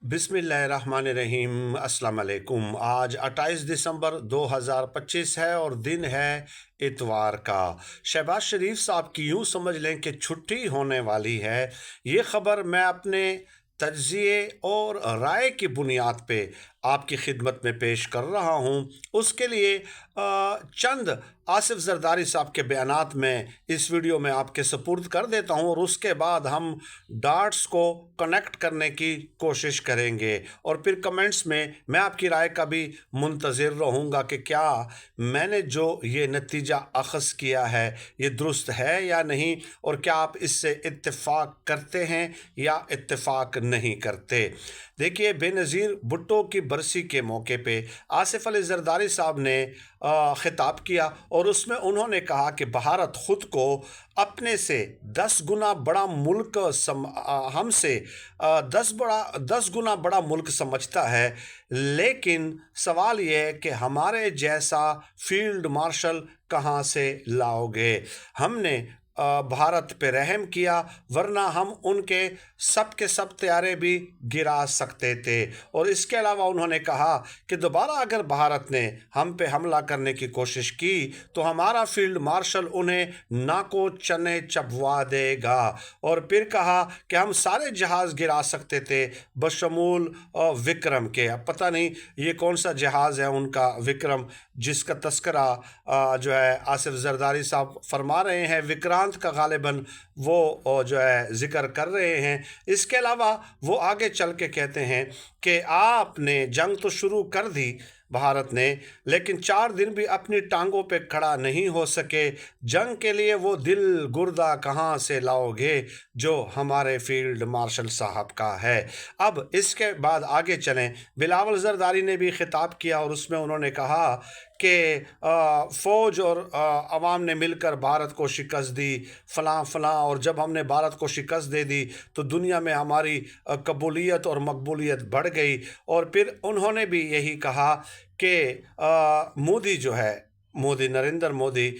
बिस्मिल्लाहिर्रहमानिर्रहीम। अस्सलाम वालेकुम। आज 28 दिसंबर 2025 है और दिन है इतवार का। शहबाज शरीफ साहब की यूं समझ लें कि छुट्टी होने वाली है। ये खबर मैं अपने तज्ज़िये और राय की बुनियाद पे आपकी खिदमत में पेश कर रहा हूँ। उसके लिए चंद आसिफ जरदारी साहब के बयानात में इस वीडियो में आपके सपुर्द कर देता हूँ और उसके बाद हम डाट्स को कनेक्ट करने की कोशिश करेंगे और फिर कमेंट्स में मैं आपकी राय का भी मुंतज़िर रहूँगा कि क्या मैंने जो ये नतीजा अख़ज़ किया है ये दुरुस्त है या नहीं, और क्या आप इससे इत्तेफाक करते हैं या इत्तेफाक नहीं करते। देखिए, बेनज़ीर भुट्टो की बरसी के मौके पे आसिफ अली जरदारी साहब ने ख़िताब किया और उसमें उन्होंने कहा कि भारत ख़ुद को अपने से 10 गुना बड़ा मुल्क हमसे 10 गुना बड़ा मुल्क समझता है, लेकिन सवाल यह है कि हमारे जैसा फील्ड मार्शल कहाँ से लाओगे। हमने भारत पे रहम किया, वरना हम उनके सब के सब तैयारे भी गिरा सकते थे। और इसके अलावा उन्होंने कहा कि दोबारा अगर भारत ने हम पे हमला करने की कोशिश की तो हमारा फील्ड मार्शल उन्हें नाको चने चबवा देगा। और फिर कहा कि हम सारे जहाज़ गिरा सकते थे बशमूल विक्रम के। अब पता नहीं ये कौन सा जहाज़ है उनका विक्रम, जिसका तस्करा जो है आसिफ जरदारी साहब फरमा रहे हैं। विक्रांत का गालिबन वो जो है जिक्र कर रहे हैं। इसके अलावा वो आगे चल के कहते हैं कि आपने जंग तो शुरू कर दी भारत ने, लेकिन 4 दिन भी अपनी टांगों पे खड़ा नहीं हो सके। जंग के लिए वो दिल गुर्दा कहाँ से लाओगे जो हमारे फील्ड मार्शल साहब का है। अब इसके बाद आगे चलें। बिलावल जरदारी ने भी खिताब किया और उसमें उन्होंने कहा कि फ़ौज और अवाम ने मिलकर भारत को शिकस्त दी, फ़लाँ फ़लाँ, और जब हमने भारत को शिकस्त दे दी तो दुनिया में हमारी कबूलियत और मकबूलियत बढ़ गई। और फिर उन्होंने भी यही कहा कि मोदी जो है, मोदी नरेंद्र मोदी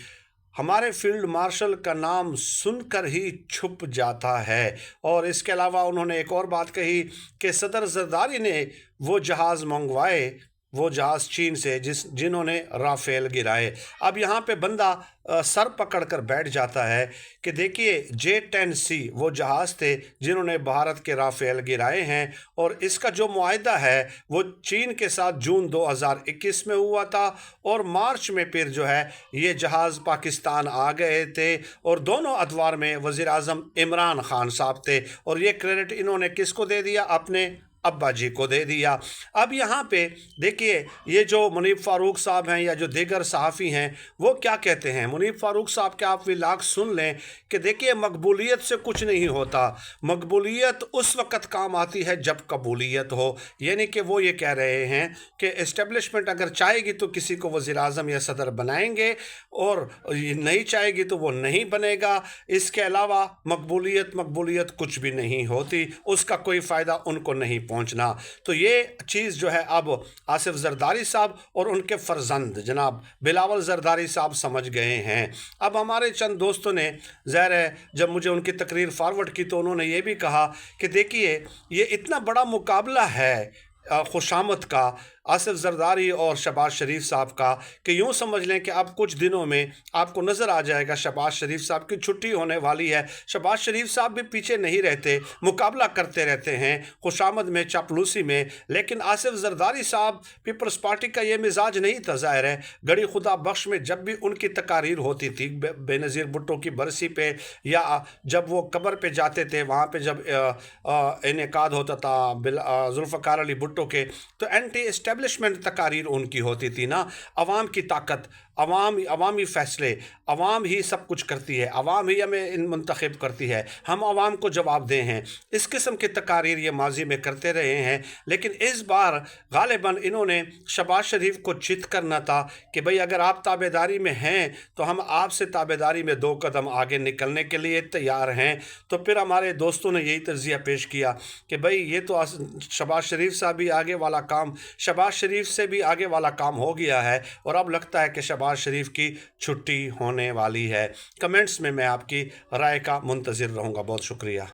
हमारे फील्ड मार्शल का नाम सुनकर ही छुप जाता है। और इसके अलावा उन्होंने एक और बात कही कि सदर जरदारी ने वो जहाज़ मंगवाए, वो जहाज़ चीन से जिन्होंने राफेल गिराए। अब यहाँ पे बंदा सर पकड़ कर बैठ जाता है कि देखिए, J-10C वो जहाज़ थे जिन्होंने भारत के राफेल गिराए हैं, और इसका जो मुआहदा है वो चीन के साथ जून 2021 में हुआ था और मार्च में फिर जो है ये जहाज़ पाकिस्तान आ गए थे और दोनों अदवार में वज़ीर आज़म इमरान खान साहब थे। और ये क्रेडिट इन्होंने किसको दे दिया? अपने अब्बा जी को दे दिया। अब यहाँ पे देखिए, ये जो मुनीब फ़ारूक साहब हैं या जो दीगर सहाफ़ी हैं वो क्या कहते हैं। मुनीब फ़ारूक साहब के आप व्लॉग सुन लें कि देखिए, मकबूलियत से कुछ नहीं होता, मकबूलियत उस वक़्त काम आती है जब कबूलियत हो। यानी कि वो ये कह रहे हैं कि इस्टेब्लिशमेंट अगर चाहेगी तो किसी को वज़ीर आज़म या सदर बनाएंगे, और नहीं चाहेगी तो वो नहीं बनेगा। इसके अलावा मकबूलियत कुछ भी नहीं होती, उसका कोई फ़ायदा उनको नहीं पहुंचना। तो ये चीज़ जो है अब आसिफ जरदारी साहब और उनके फर्जंद जनाब बिलावल जरदारी साहब समझ गए हैं। अब हमारे चंद दोस्तों ने ज़ाहिर है जब मुझे उनकी तकरीर फॉरवर्ड की तो उन्होंने ये भी कहा कि देखिए, ये इतना बड़ा मुकाबला है खुशामद का आसिफ जरदारी और शहबाज शरीफ साहब का कि यूँ समझ लें कि अब कुछ दिनों में आपको नज़र आ जाएगा शहबाज शरीफ साहब की छुट्टी होने वाली है। शहबाज शरीफ साहब भी पीछे नहीं रहते, मुकाबला करते रहते हैं खुशामद में, चापलूसी में। लेकिन आसिफ जरदारी साहब पीपल्स पार्टी का ये मिजाज नहीं था। ज़ाहिर है गड़ी खुदा बख्श में जब भी उनकी तकारीर होती थी बेनज़ीर भुट्टो की बरसी पे, या जब वो कब्र पे जाते थे वहाँ पे जब इनेकाद होता था जुल्फ़िकार अली भुट्टो के, तो एंटी एस्टेब्लिशमेंट तकारीर उनकी होती थी ना। अवाम की ताकत, अवामी फ़ैसले, अवाम ही सब कुछ करती है, अवाम ही हमें मुंतखब करती है, हम अवाम को जवाबदेह हैं। इस किस्म की तकारीर ये माजी में करते रहे हैं। लेकिन इस बार गालिबन इन्होंने शहबाज शरीफ को चित करना था कि भाई अगर आप ताबेदारी में हैं तो हम आपसे ताबेदारी में 2 कदम आगे निकलने के लिए तैयार हैं। तो फिर हमारे दोस्तों ने यही तर्जिया पेश किया कि भाई ये तो शहबाज शरीफ साहब भी आगे वाला काम, शहबाज शरीफ से भी आगे वाला काम हो गया है और अब लगता है कि शहबाज शरीफ की छुट्टी होने वाली है। कमेंट्स में मैं आपकी राय का मुंतज़िर रहूँगा। बहुत शुक्रिया।